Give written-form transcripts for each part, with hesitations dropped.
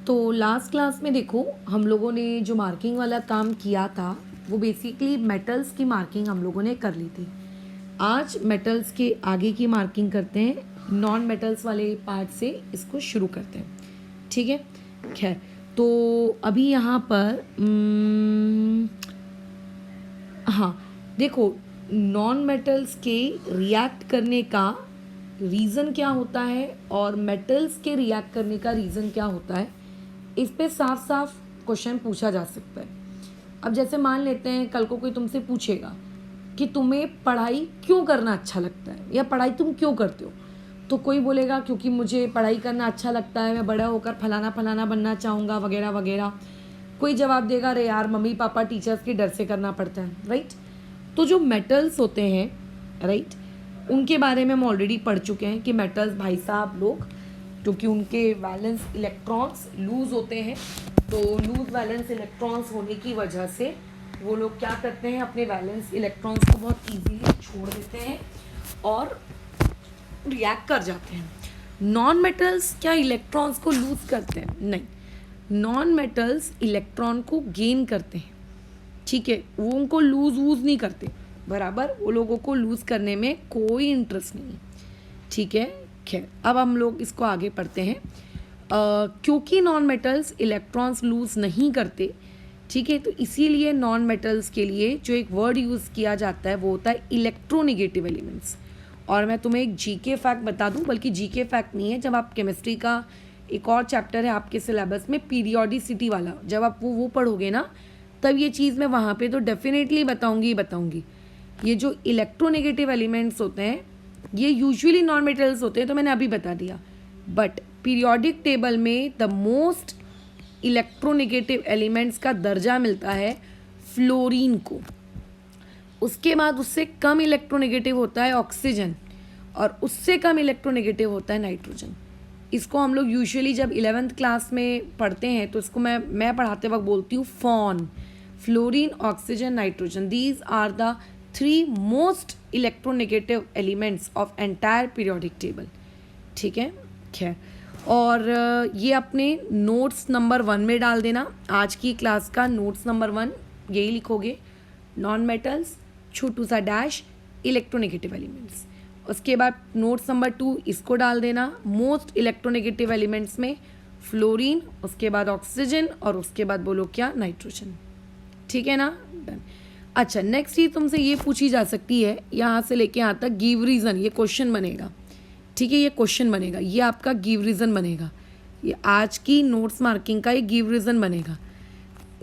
तो last class में देखो हम लोगों ने जो मार्किंग वाला काम किया था वो बेसिकली मेटल्स की मार्किंग हम लोगों ने कर ली थी। आज मेटल्स के आगे की मार्किंग करते हैं, नॉन मेटल्स वाले पार्ट से इसको शुरू करते हैं। ठीक है, खैर तो अभी यहाँ पर हाँ देखो, नॉन मेटल्स के रिएक्ट करने का रीज़न क्या होता है और मेटल्स के रिएक्ट करने का रीज़न क्या होता है, इस पे साफ साफ क्वेश्चन पूछा जा सकता है। अब जैसे मान लेते हैं कल को कोई तुमसे पूछेगा कि तुम्हें पढ़ाई क्यों करना अच्छा लगता है या पढ़ाई तुम क्यों करते हो, तो कोई बोलेगा क्योंकि मुझे पढ़ाई करना अच्छा लगता है, मैं बड़ा होकर फलाना फलाना बनना चाहूँगा वगैरह वगैरह। कोई जवाब देगा अरे यार मम्मी पापा टीचर्स के डर से करना पड़ता है, राइट। तो जो मेटल्स होते हैं, राइट, उनके बारे में हम ऑलरेडी पढ़ चुके हैं कि मेटल्स भाई साहब लोग, क्योंकि उनके वैलेंस इलेक्ट्रॉन्स लूज होते हैं, तो लूज वैलेंस इलेक्ट्रॉन्स होने की वजह से वो लोग क्या करते हैं, अपने वैलेंस इलेक्ट्रॉन्स को बहुत ईजीली छोड़ देते हैं और रिएक्ट कर जाते हैं। नॉन मेटल्स क्या इलेक्ट्रॉन्स को लूज करते हैं? नहीं, नॉन मेटल्स इलेक्ट्रॉन को गेन करते हैं। ठीक है, वो उनको लूज वूज नहीं करते, बराबर, वो लोगों को लूज करने में कोई इंटरेस्ट नहीं है। ठीक है, खैर अब हम लोग इसको आगे पढ़ते हैं। क्योंकि नॉन मेटल्स इलेक्ट्रॉन्स लूज नहीं करते, ठीक है, तो इसीलिए नॉन मेटल्स के लिए जो एक वर्ड यूज़ किया जाता है वो होता है इलेक्ट्रोनेगेटिव एलिमेंट्स। और मैं तुम्हें एक जीके फैक्ट बता दूं, बल्कि जीके फैक्ट नहीं है, जब आप केमिस्ट्री का एक और चैप्टर है आपके सिलेबस में पीरियोडिसिटी वाला, जब आप वो पढ़ोगे ना, तब ये चीज़ मैं वहाँ पे तो डेफिनेटली बताऊँगी। ये जो इलेक्ट्रोनेगेटिव एलिमेंट्स होते हैं ये यूजुअली नॉन मेटल्स होते हैं, तो मैंने अभी बता दिया। बट पीरियोडिक टेबल में द मोस्ट इलेक्ट्रोनेगेटिव एलिमेंट्स का दर्जा मिलता है फ्लोरीन को। उसके बाद उससे कम इलेक्ट्रोनेगेटिव होता है ऑक्सीजन, और उससे कम इलेक्ट्रोनेगेटिव होता है नाइट्रोजन। इसको हम लोग यूजुअली जब 11th क्लास में पढ़ते हैं तो इसको मैं पढ़ाते वक्त बोलती हूँ फॉन, fluorine, oxygen, nitrogen. These are the 3 most electronegative elements of entire periodic table. ठीक है, खैर, और ये अपने नोट्स नंबर 1 में डाल देना। आज की क्लास का नोट्स नंबर 1 यही लिखोगे, नॉन मेटल्स, छोटू सा डैश, इलेक्ट्रोनेगेटिव एलिमेंट्स। उसके बाद नोट्स नंबर 2 इसको डाल देना, मोस्ट इलेक्ट्रोनेगेटिव एलिमेंट्स में फ्लोरीन, उसके बाद ऑक्सीजन, और उसके बाद बोलो क्या, नाइट्रोजन। ठीक है ना, डन। अच्छा, नेक्स्ट चीज़ तुमसे ये पूछी जा सकती है, यहाँ से लेके यहाँ तक गिव रीज़न, ये क्वेश्चन बनेगा। ठीक है, ये क्वेश्चन बनेगा, ये आपका गिव रीज़न बनेगा, ये आज की नोट्स मार्किंग का ये गिव रीज़न बनेगा।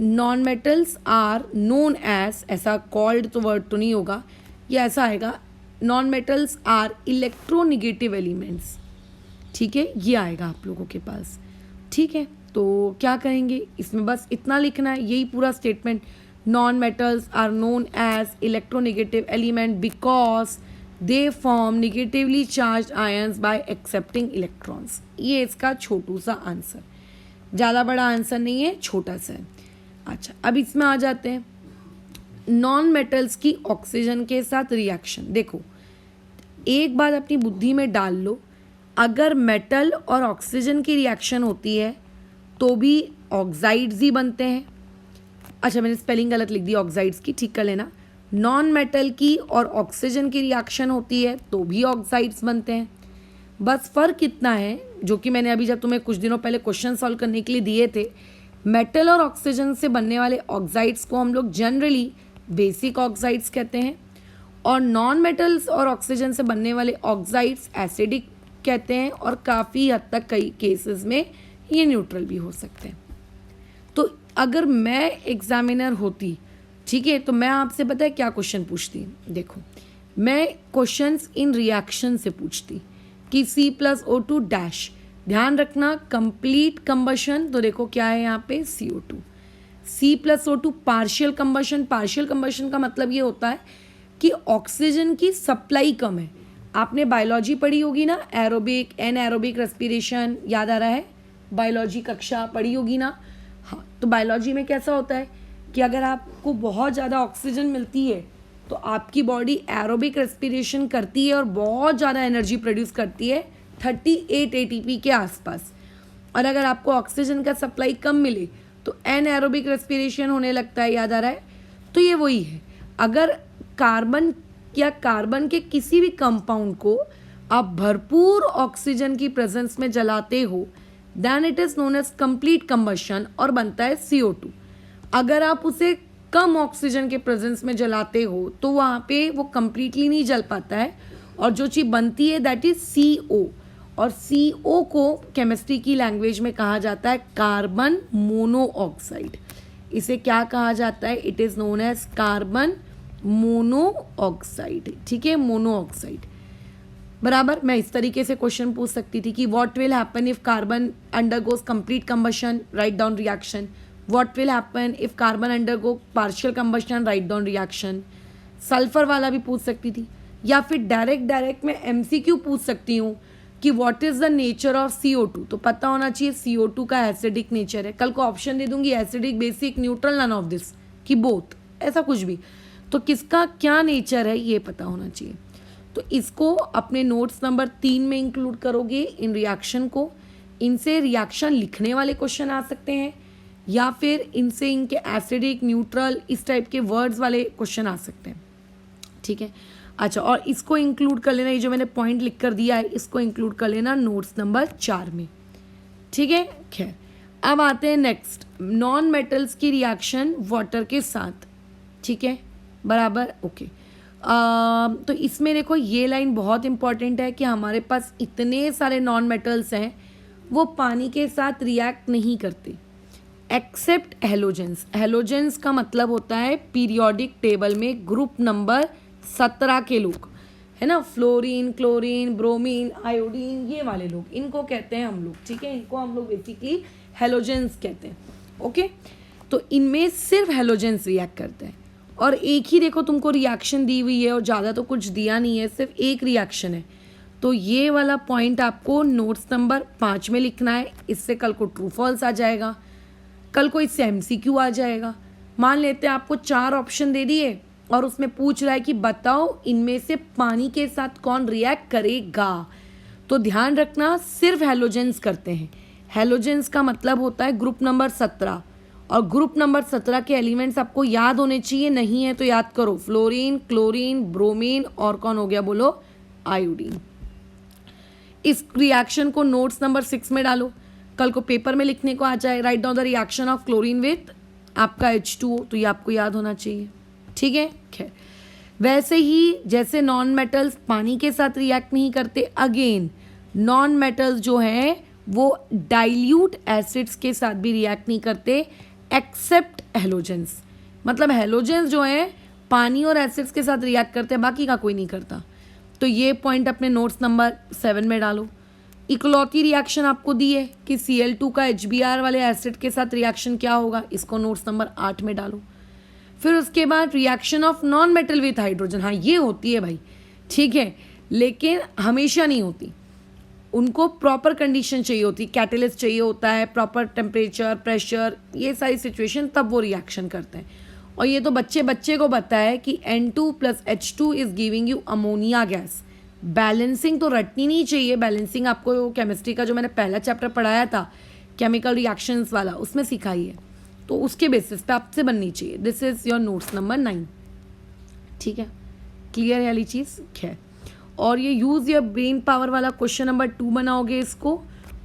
Non metals are known as, ऐसा कॉल्ड तो वर्ड तो नहीं होगा, ये ऐसा आएगा, non metals are electronegative elements. ठीक है, ये आएगा आप लोगों के पास। ठीक है, तो क्या करेंगे इसमें, बस इतना लिखना है, यही पूरा statement, non metals are known as electronegative element because they form negatively charge ions by accepting electrons. ये इसका छोटू सा आंसर, ज़्यादा बड़ा आंसर नहीं है, छोटा सा है। अच्छा, अब इसमें आ जाते हैं नॉन मेटल्स की ऑक्सीजन के साथ रिएक्शन। देखो, एक बात अपनी बुद्धि में डाल लो, अगर मेटल और ऑक्सीजन की रिएक्शन होती है तो भी ऑक्साइड्स ही बनते हैं। अच्छा, मैंने स्पेलिंग गलत लिख दी ऑक्साइड्स की, ठीक कर लेना। नॉन मेटल की और ऑक्सीजन की रिएक्शन होती है तो भी ऑक्साइड्स बनते हैं। बस फ़र्क इतना है, जो कि मैंने अभी जब तुम्हें कुछ दिनों पहले क्वेश्चन सॉल्व करने के लिए दिए थे, मेटल और ऑक्सीजन से बनने वाले ऑक्साइड्स को हम लोग जनरली बेसिक ऑक्साइड्स कहते हैं, और नॉन मेटल्स और ऑक्सीजन से बनने वाले ऑक्साइड्स एसिडिक कहते हैं, और काफ़ी हद तक कई केसेस में ये न्यूट्रल भी हो सकते हैं। तो अगर मैं एग्जामिनर होती, ठीक है, तो मैं आपसे पता है क्या क्वेश्चन पूछती, देखो, मैं क्वेश्चंस इन रिएक्शन से पूछती कि C+O2 डैश, ध्यान रखना कंप्लीट कंबशन, तो देखो क्या है यहाँ पे, CO2, C+O2 partial combustion. Partial combustion का मतलब ये होता है कि ऑक्सीजन की सप्लाई कम है। आपने बायोलॉजी पढ़ी होगी ना, एरोबिक, एनएरोबिक रेस्पिरेशन, याद आ रहा है, बायोलॉजी कक्षा पढ़ी होगी ना। हाँ, तो बायोलॉजी में कैसा होता है कि अगर आपको बहुत ज़्यादा ऑक्सीजन मिलती है तो आपकी बॉडी एरोबिक रेस्पिरेशन करती है और बहुत ज़्यादा एनर्जी प्रोड्यूस करती है, 38 ATP के आसपास। और अगर आपको ऑक्सीजन का सप्लाई कम मिले तो एनएरोबिक रेस्पिरेशन होने लगता है, याद आ रहा है? तो ये वही है, अगर कार्बन या कार्बन के किसी भी कंपाउंड को आप भरपूर ऑक्सीजन की प्रेजेंस में जलाते हो then it is known as complete combustion और बनता है CO2। अगर आप उसे कम ऑक्सीजन के प्रेजेंस में जलाते हो तो वहाँ पे वो कंप्लीटली नहीं जल पाता है और जो चीज़ बनती है दैट इज CO। और CO को केमिस्ट्री की लैंग्वेज में कहा जाता है कार्बन मोनोऑक्साइड। इसे क्या कहा जाता है? It is known as carbon monoxide. ठीक है, मोनोऑक्साइड बराबर। मैं इस तरीके से क्वेश्चन पूछ सकती थी कि what will happen if carbon undergoes complete combustion, write down reaction. What will happen if carbon undergo partial combustion, write down reaction. Sulphur वाला भी पूछ सकती थी, या फिर डायरेक्ट मैं MCQ पूछ सकती हूँ कि what is the nature of CO2। तो पता होना चाहिए CO2 का एसिडिक नेचर है। कल को ऑप्शन दे दूंगी acidic, basic, neutral, none of this, कि बोथ, ऐसा कुछ भी। तो किसका क्या नेचर है ये पता होना चाहिए। तो इसको अपने नोट्स नंबर 3 में इंक्लूड करोगे इन रिएक्शन को। इनसे रिएक्शन लिखने वाले क्वेश्चन आ सकते हैं या फिर इनसे इनके एसिडिक, न्यूट्रल, इस टाइप के वर्ड्स वाले क्वेश्चन आ सकते हैं। ठीक है, अच्छा, और इसको इंक्लूड कर लेना, ये जो मैंने पॉइंट लिख कर दिया है इसको इंक्लूड कर लेना नोट्स नंबर 4 में। ठीक है, खैर अब आते हैं नेक्स्ट, नॉन मेटल्स की रिएक्शन वाटर के साथ। ठीक है, बराबर, ओके। तो इसमें देखो ये लाइन बहुत इंपॉर्टेंट है कि हमारे पास इतने सारे नॉन मेटल्स हैं वो पानी के साथ रिएक्ट नहीं करते एक्सेप्ट हेलोजेंस। हेलोजेंस का मतलब होता है पीरियोडिक टेबल में ग्रुप नंबर 17 के लोग, है ना, फ्लोरीन, क्लोरीन, ब्रोमीन, आयोडीन, ये वाले लोग, इनको कहते हैं हम लोग। ठीक है, इनको हम लोग बेसिकली हेलोजेंस कहते हैं। ओके, तो इनमें सिर्फ हेलोजेंस रिएक्ट करते हैं और एक ही देखो तुमको रिएक्शन दी हुई है और ज़्यादा तो कुछ दिया नहीं है, सिर्फ एक रिएक्शन है। तो ये वाला पॉइंट आपको नोट्स नंबर 5 में लिखना है। इससे कल को ट्रू फॉल्स आ जाएगा, कल को इससे MCQ आ जाएगा। मान लेते हैं आपको 4 ऑप्शन दे दिए और उसमें पूछ रहा है कि बताओ इनमें से पानी के साथ कौन रिएक्ट करेगा। तो ध्यान रखना सिर्फ हेलोजेंस करते हैं। हेलोजेंस का मतलब होता है ग्रुप नंबर 17 और ग्रुप नंबर 17 के एलिमेंट्स आपको याद होने चाहिए, नहीं है तो याद करो, फ्लोरीन, क्लोरीन, ब्रोमीन और कौन हो गया बोलो, आयोडीन। इस रिएक्शन को नोट्स नंबर 6 में डालो, कल को पेपर में लिखने को आ जाए, write down the reaction of chlorine with आपका H2O, तो ये आपको याद होना चाहिए। ठीक है, खैर वैसे ही जैसे नॉन मेटल्स पानी के साथ रिएक्ट नहीं करते, अगेन नॉन मेटल्स जो हैं वो डाइल्यूट एसिड्स के साथ भी रिएक्ट नहीं करते एक्सेप्ट हेलोजेंस। मतलब हेलोजेंस जो है पानी और एसिड्स के साथ रिएक्ट करते हैं, बाकी का कोई नहीं करता। तो ये पॉइंट अपने नोट्स नंबर 7 में डालो। इकलौती रिएक्शन आपको दी है कि Cl2 का HBr वाले एसिड के साथ रिएक्शन क्या होगा, इसको नोट्स नंबर 8 में डालो। फिर उसके बाद reaction of non metal with hydrogen, हाँ ये होती है भाई, ठीक है, लेकिन हमेशा नहीं होती, उनको प्रॉपर कंडीशन चाहिए होती, कैटेलिस्ट चाहिए होता है, प्रॉपर टेम्परेचर, प्रेशर, ये सारी सिचुएशन, तब वो रिएक्शन करते हैं। और ये तो बच्चे को पता है कि N2 + H2 is giving you ammonia gas. Balancing तो रटनी नहीं चाहिए, बैलेंसिंग आपको केमिस्ट्री का जो मैंने पहला चैप्टर पढ़ाया था केमिकल रिएक्शंस वाला उसमें सिखाई है, तो उसके बेसिस पे आपसे बननी चाहिए। This is your notes number 9। ठीक है, क्लियर है वाली चीज़, खैर। और ये यूज़ योर ब्रेन पावर वाला क्वेश्चन नंबर 2 बनाओगे इसको,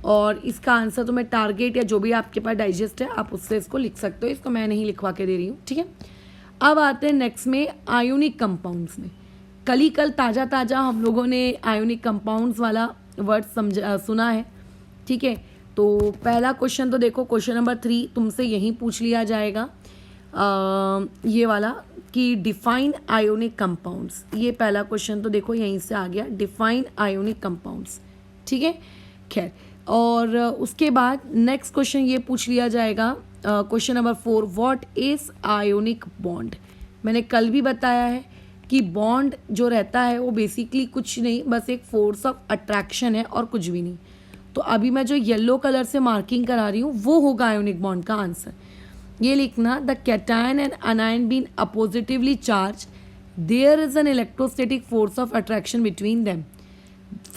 और इसका आंसर तो मैं टारगेट या जो भी आपके पास डाइजेस्ट है आप उससे इसको लिख सकते हो, इसको मैं नहीं लिखवा के दे रही हूँ। ठीक है, अब आते हैं नेक्स्ट में आयोनिक कंपाउंड्स में। कल ताज़ा हम लोगों ने आयोनिक कंपाउंड्स वाला वर्ड सुना है। ठीक है, तो पहला क्वेश्चन तो देखो, क्वेश्चन नंबर 3 तुमसे यहीं पूछ लिया जाएगा, ये वाला कि डिफाइन आयोनिक कंपाउंड्स। ये पहला क्वेश्चन तो देखो यहीं से आ गया, डिफाइन आयोनिक कंपाउंड्स। ठीक है, खैर, और उसके बाद नेक्स्ट क्वेश्चन ये पूछ लिया जाएगा, question number 4, what is ionic bond. मैंने कल भी बताया है कि बॉन्ड जो रहता है वो बेसिकली कुछ नहीं, बस एक फोर्स ऑफ अट्रैक्शन है और कुछ भी नहीं। तो अभी मैं जो येलो कलर से मार्किंग करा रही हूँ वो होगा आयोनिक बॉन्ड का आंसर। ये लिखना, the cation and anion being oppositely charge, there is an electrostatic force of attraction between them.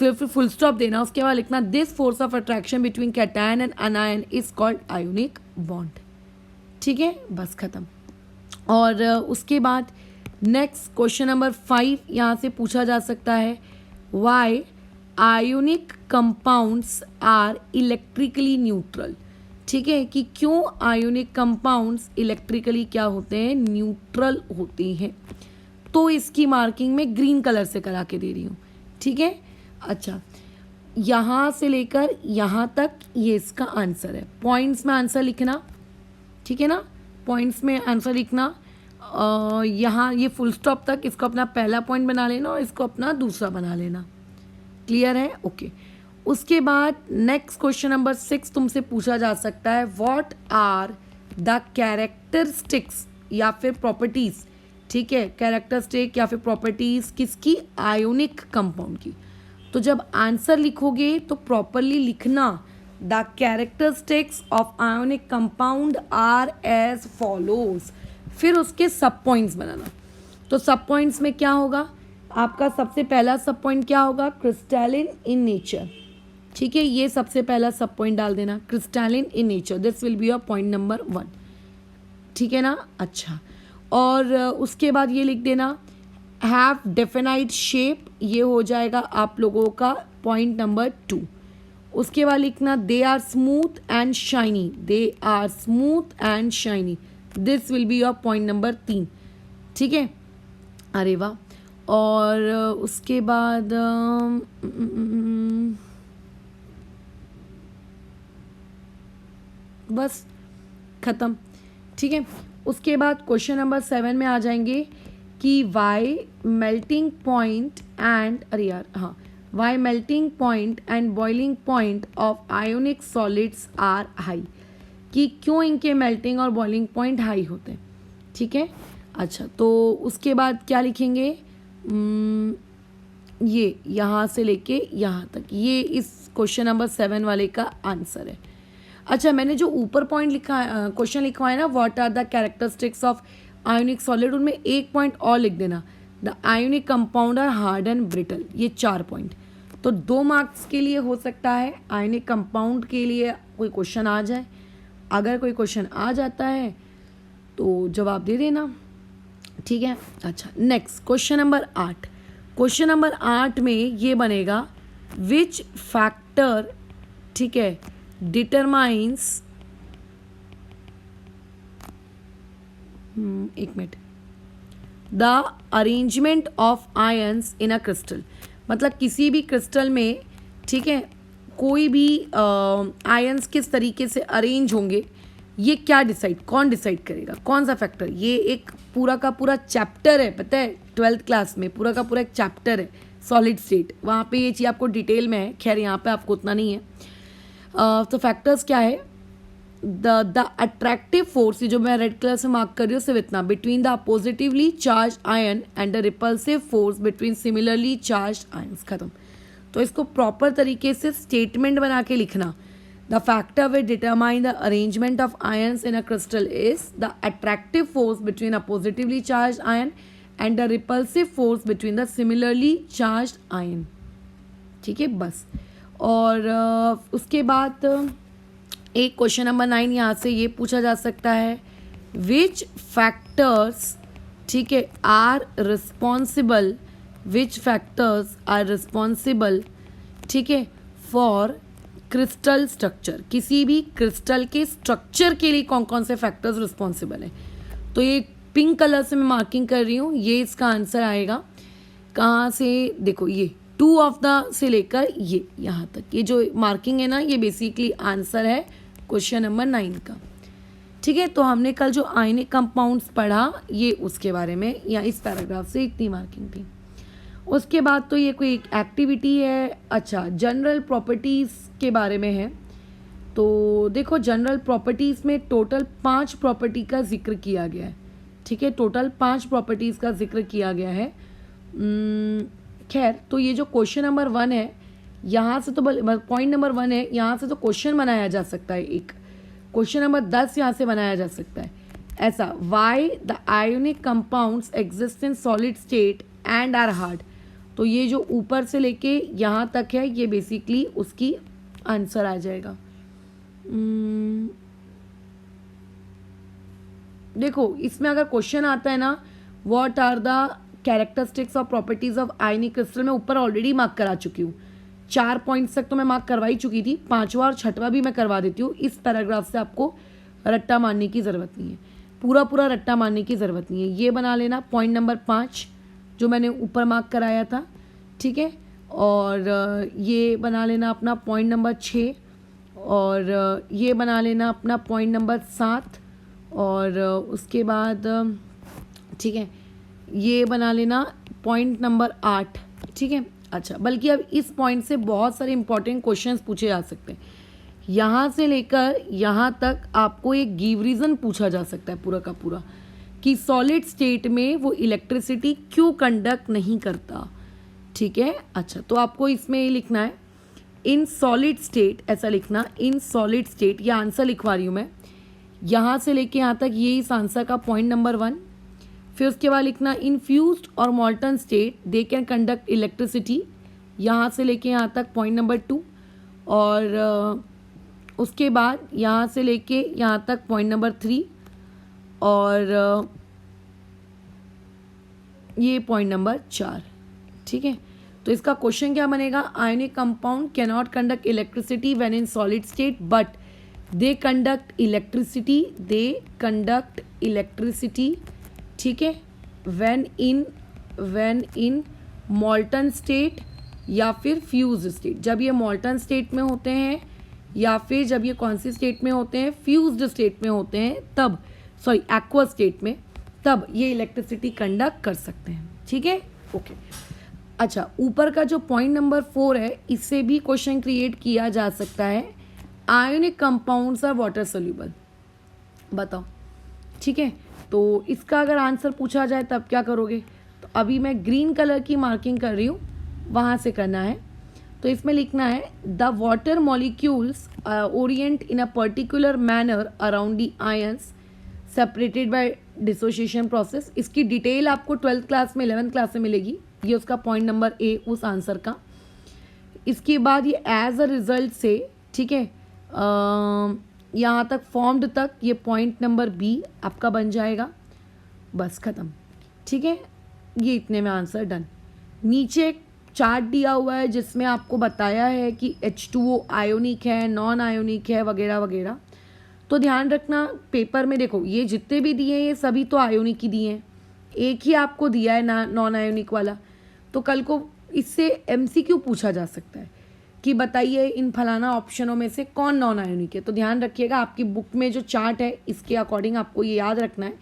फिर फुल स्टॉप देना, उसके बाद लिखना this force of attraction between cation and anion is called ionic bond. ठीक है, बस खत्म। और उसके बाद नेक्स्ट क्वेश्चन नंबर 5 यहाँ से पूछा जा सकता है, why ionic compounds are electrically neutral. ठीक है, कि क्यों आयोनिक कंपाउंड्स इलेक्ट्रिकली क्या होते हैं, न्यूट्रल होते हैं। तो इसकी मार्किंग मैं ग्रीन कलर से करा के दे रही हूँ। ठीक है, अच्छा, यहाँ से लेकर यहाँ तक ये इसका आंसर है। पॉइंट्स में आंसर लिखना, ठीक है ना, पॉइंट्स में आंसर लिखना। यहाँ ये फुल स्टॉप तक इसको अपना पहला पॉइंट बना लेना और इसको अपना दूसरा बना लेना। क्लियर है? ओके। उसके बाद नेक्स्ट क्वेश्चन नंबर 6 तुमसे पूछा जा सकता है, व्हाट आर द कैरेक्टरिस्टिक्स या फिर प्रॉपर्टीज। ठीक है, कैरेक्टरिस्टिक या फिर प्रॉपर्टीज किसकी, आयोनिक कंपाउंड की। तो जब आंसर लिखोगे तो प्रॉपरली लिखना, the characteristics of ionic compound are as follows, फिर उसके सब पॉइंट्स बनाना। तो सब पॉइंट्स में क्या होगा, आपका सबसे पहला सब पॉइंट क्या होगा, क्रिस्टलिन इन नेचर। ठीक है, ये सबसे पहला सब पॉइंट डाल देना, crystalline in nature, this will be your point number 1। ठीक है ना, अच्छा। और उसके बाद ये लिख देना, हैव डेफिनाइट शेप, ये हो जाएगा आप लोगों का पॉइंट नंबर 2। उसके बाद लिखना, they are smooth and shiny, they are smooth and shiny, this will be your point number 3। ठीक है, अरे वाह। और उसके बाद बस ख़त्म। ठीक है, उसके बाद क्वेश्चन नंबर 7 में आ जाएंगे कि वाई मेल्टिंग पॉइंट एंड, अरे यार हाँ, why melting point and boiling point of ionic solids are high, कि क्यों इनके मेल्टिंग और बॉइलिंग पॉइंट हाई होते हैं। ठीक है, अच्छा, तो उसके बाद क्या लिखेंगे, ये यहाँ से लेके यहाँ तक, ये इस क्वेश्चन नंबर 7 वाले का आंसर है। अच्छा, मैंने जो ऊपर पॉइंट लिखा क्वेश्चन लिखवाया ना, what are the characteristics of ionic solid, उनमें एक पॉइंट और लिख देना, the ionic compound are hard and brittle. ये 4 पॉइंट तो 2 मार्क्स के लिए हो सकता है। आयोनिक कंपाउंड के लिए कोई क्वेश्चन आ जाए, अगर कोई क्वेश्चन आ जाता है तो जवाब दे देना। ठीक है, अच्छा, next question number 8। Question number 8 में ये बनेगा, विच फैक्टर, ठीक है, डिटरमाइंस, एक minute, the arrangement of ions in a crystal. मतलब किसी भी क्रिस्टल में, ठीक है, कोई भी आयंस किस तरीके से अरेंज होंगे, ये क्या कौन डिसाइड करेगा, कौन सा फैक्टर। ये एक पूरा का पूरा चैप्टर है, पता है, 12th क्लास में पूरा का पूरा एक चैप्टर है सॉलिड स्टेट, वहाँ पे ये चीज़ आपको डिटेल में है। खैर यहाँ पे आपको उतना नहीं है। तो फैक्टर्स क्या है, द अट्रैक्टिव फोर्स, ये जो मैं रेड कलर से मार्क कर रही हूँ सिर्फ इतना, between the positively charge ion and the repulsive force between similarly charge ions. खत्म। तो इसको प्रॉपर तरीके से स्टेटमेंट बना के लिखना, the factor which determine the arrangement of ions in a crystal is the attractive force between a positively charge ion and the repulsive force between the similarly charge ion. ठीक है, बस। और उसके बाद एक क्वेश्चन नंबर 9 यहाँ से ये पूछा जा सकता है, विच फैक्टर्स, ठीक है, are responsible, which factors are responsible, ठीक है, फॉर क्रिस्टल स्ट्रक्चर। किसी भी क्रिस्टल के स्ट्रक्चर के लिए कौन कौन से फैक्टर्स रिस्पॉन्सिबल है। तो ये पिंक कलर से मैं मार्किंग कर रही हूँ, ये इसका आंसर आएगा। कहाँ से, देखो, ये 2 ऑफ द से लेकर ये यहाँ तक, ये जो मार्किंग है ना, ये बेसिकली आंसर है क्वेश्चन नंबर 9 का। ठीक है, तो हमने कल जो आयनिक कंपाउंड्स पढ़ा, ये उसके बारे में, या इस पैराग्राफ से इतनी मार्किंग थी। उसके बाद तो ये कोई एक एक्टिविटी है। अच्छा, जनरल प्रॉपर्टीज़ के बारे में है। तो देखो, जनरल प्रॉपर्टीज़ में टोटल 5 प्रॉपर्टी का जिक्र किया गया है। ठीक है, टोटल 5 प्रॉपर्टीज़ का जिक्र किया गया है। खैर, तो ये जो क्वेश्चन नंबर 1 है, यहाँ से तो पॉइंट नंबर 1 है, यहाँ से तो क्वेश्चन बनाया जा सकता है। एक क्वेश्चन नंबर 10 यहाँ से बनाया जा सकता है ऐसा, why the ionic compounds exist in solid state and are hard. तो ये जो ऊपर से लेके यहाँ तक है ये बेसिकली उसकी आंसर आ जाएगा। देखो इसमें अगर क्वेश्चन आता है ना व्हाट आर द कैरेक्टरिस्टिक्स और प्रॉपर्टीज ऑफ आयनिक क्रिस्टल, मैं ऊपर ऑलरेडी मार्क करा चुकी हूँ, 4 पॉइंट्स तक तो मैं मार्क करवाई चुकी थी, 5वां और 6वां भी मैं करवा देती हूँ। इस पैराग्राफ से आपको रट्टा मारने की ज़रूरत नहीं है, पूरा रट्टा मारने की ज़रूरत नहीं है। ये बना लेना पॉइंट नंबर 5 जो मैंने ऊपर मार्क कराया था, ठीक है। और ये बना लेना अपना पॉइंट नंबर 6, और ये बना लेना अपना पॉइंट नंबर 7, और उसके बाद ठीक है ये बना लेना पॉइंट नंबर 8, ठीक है। अच्छा, बल्कि अब इस पॉइंट से बहुत सारे इंपॉर्टेंट क्वेश्चंस पूछे जा सकते हैं। यहाँ से लेकर यहाँ तक आपको एक गिव रीज़न पूछा जा सकता है पूरा का पूरा कि सॉलिड स्टेट में वो इलेक्ट्रिसिटी क्यों कंडक्ट नहीं करता, ठीक है। अच्छा, तो आपको इसमें ये लिखना है इन सॉलिड स्टेट, ऐसा लिखना इन सॉलिड स्टेट, ये आंसर लिखवा रही हूँ मैं, यहाँ से लेके यहाँ तक ये इस आंसर का पॉइंट नंबर 1। फिर उसके बाद लिखना इन फ्यूज्ड और मॉल्टन state they can conduct electricity, यहाँ से लेके यहाँ तक पॉइंट नंबर 2, और उसके बाद यहाँ से लेके यहाँ तक पॉइंट नंबर 3, और ये पॉइंट नंबर 4, ठीक है। तो इसका क्वेश्चन क्या बनेगा, ionic compound can not conduct electricity when in solid state but they conduct electricity, ठीक है, व्हेन इन मॉल्टन स्टेट या फिर फ्यूज स्टेट। जब ये मॉल्टन स्टेट में होते हैं या फिर जब ये कौन सी स्टेट में होते हैं, फ्यूज्ड स्टेट में होते हैं, तब सॉरी एक्वा स्टेट में, तब ये इलेक्ट्रिसिटी कंडक्ट कर सकते हैं, ठीक है। ओके, अच्छा, ऊपर का जो पॉइंट नंबर 4 है इससे भी क्वेश्चन क्रिएट किया जा सकता है, ionic compounds are water soluble, बताओ, ठीक है। तो इसका अगर आंसर पूछा जाए तब क्या करोगे, तो अभी मैं ग्रीन कलर की मार्किंग कर रही हूँ, वहाँ से करना है। तो इसमें लिखना है the water molecules Orient in a particular manner around the ions separated by dissociation process. इसकी डिटेल आपको 12th क्लास में 11th क्लास में मिलेगी, ये उसका पॉइंट नंबर ए उस आंसर का। इसके बाद ये एज अ रिजल्ट से, ठीक है, यहाँ तक फॉर्म्ड तक ये पॉइंट नंबर बी आपका बन जाएगा, बस ख़त्म, ठीक है। ये इतने में आंसर डन। नीचे एक चार्ट दिया हुआ है जिसमें आपको बताया है कि H2O आयोनिक है, नॉन आयोनिक है, वगैरह वगैरह। तो ध्यान रखना पेपर में, देखो ये जितने भी दिए हैं ये सभी तो आयोनिक ही दिए हैं, एक ही आपको दिया है ना नॉन आयोनिक वाला। तो कल को इससे MCQ पूछा जा सकता है कि बताइए इन फलाना ऑप्शनों में से कौन नॉन आयोनिक है। तो ध्यान रखिएगा, आपकी बुक में जो चार्ट है इसके अकॉर्डिंग आपको ये याद रखना है।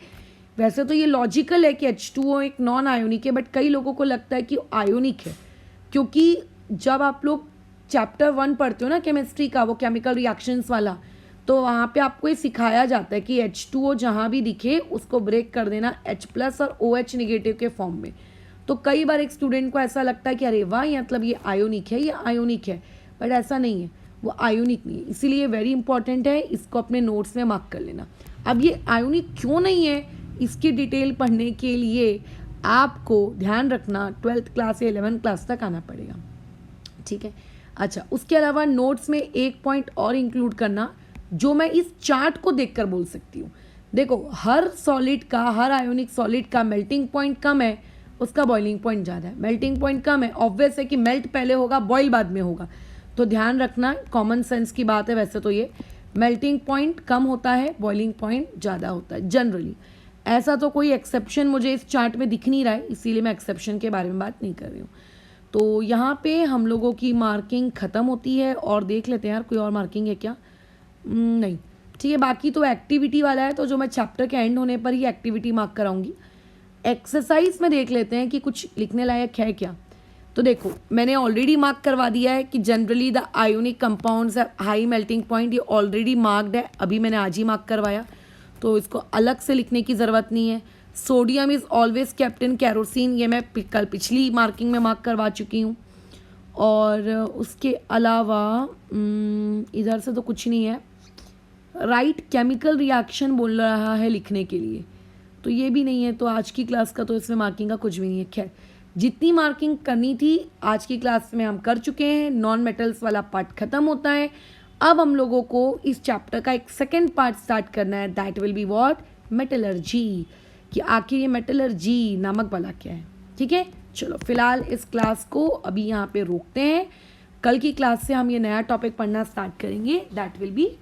वैसे तो ये लॉजिकल है कि H2O एक नॉन आयोनिक है, बट कई लोगों को लगता है कि आयोनिक है, क्योंकि जब आप लोग चैप्टर 1 पढ़ते हो ना केमिस्ट्री का, वो केमिकल रिएक्शंस वाला, तो वहाँ पे आपको ये सिखाया जाता है कि H2O जहाँ भी दिखे उसको ब्रेक कर देना H+ और OH निगेटिव के फॉर्म में। तो कई बार एक स्टूडेंट को ऐसा लगता है कि अरे वाह, ये मतलब ये आयोनिक है, ये आयोनिक है, बट ऐसा नहीं है, वो आयोनिक नहीं है। इसीलिए वेरी इंपॉर्टेंट है, इसको अपने नोट्स में मार्क कर लेना। अब ये आयोनिक क्यों नहीं है, इसकी डिटेल पढ़ने के लिए आपको ध्यान रखना 12th क्लास या 11th क्लास तक आना पड़ेगा, ठीक है। अच्छा, उसके अलावा नोट्स में एक पॉइंट और इंक्लूड करना जो मैं इस चार्ट को देखकर बोल सकती हूँ। देखो, हर सॉलिड का, हर आयोनिक सॉलिड का मेल्टिंग पॉइंट कम है, उसका बॉइलिंग पॉइंट ज़्यादा है। मेल्टिंग पॉइंट कम है, ऑब्वियस है कि मेल्ट पहले होगा, बॉयल बाद में होगा। तो ध्यान रखना, कॉमन सेंस की बात है। वैसे तो ये मेल्टिंग पॉइंट कम होता है, बॉइलिंग पॉइंट ज़्यादा होता है जनरली। ऐसा तो कोई एक्सेप्शन मुझे इस चार्ट में दिख नहीं रहा है, इसीलिए मैं एक्सेप्शन के बारे में बात नहीं कर रही हूँ। तो यहाँ पे हम लोगों की मार्किंग ख़त्म होती है, और देख लेते हैं यार कोई और मार्किंग है क्या, नहीं, ठीक है। बाकी तो एक्टिविटी वाला है, तो जो मैं चैप्टर के एंड होने पर ही एक्टिविटी मार्क कराऊंगी। एक्सरसाइज में देख लेते हैं कि कुछ लिखने लायक है क्या। तो देखो, मैंने ऑलरेडी मार्क करवा दिया है कि generally the ionic compounds have high melting point, ये ऑलरेडी मार्क्ड है, अभी मैंने आज ही मार्क करवाया, तो इसको अलग से लिखने की ज़रूरत नहीं है। Sodium is always kept in kerosene, ये मैं कल पिछली मार्किंग में मार्क करवा चुकी हूँ। और उसके अलावा इधर से तो कुछ नहीं है। राइट केमिकल रिएक्शन बोल रहा है लिखने के लिए, तो ये भी नहीं है, तो आज की क्लास का तो इसमें मार्किंग का कुछ भी नहीं है। खैर, जितनी मार्किंग करनी थी आज की क्लास में हम कर चुके हैं। नॉन मेटल्स वाला पार्ट खत्म होता है। अब हम लोगों को इस चैप्टर का एक सेकेंड पार्ट स्टार्ट करना है, that will be what, metallurgy, कि आखिर ये मेटलर्जी नामक वाला क्या है। ठीक है, चलो फिलहाल इस क्लास को अभी यहाँ पे रोकते हैं। कल की क्लास से हम ये नया टॉपिक पढ़ना स्टार्ट करेंगे, दैट विल बी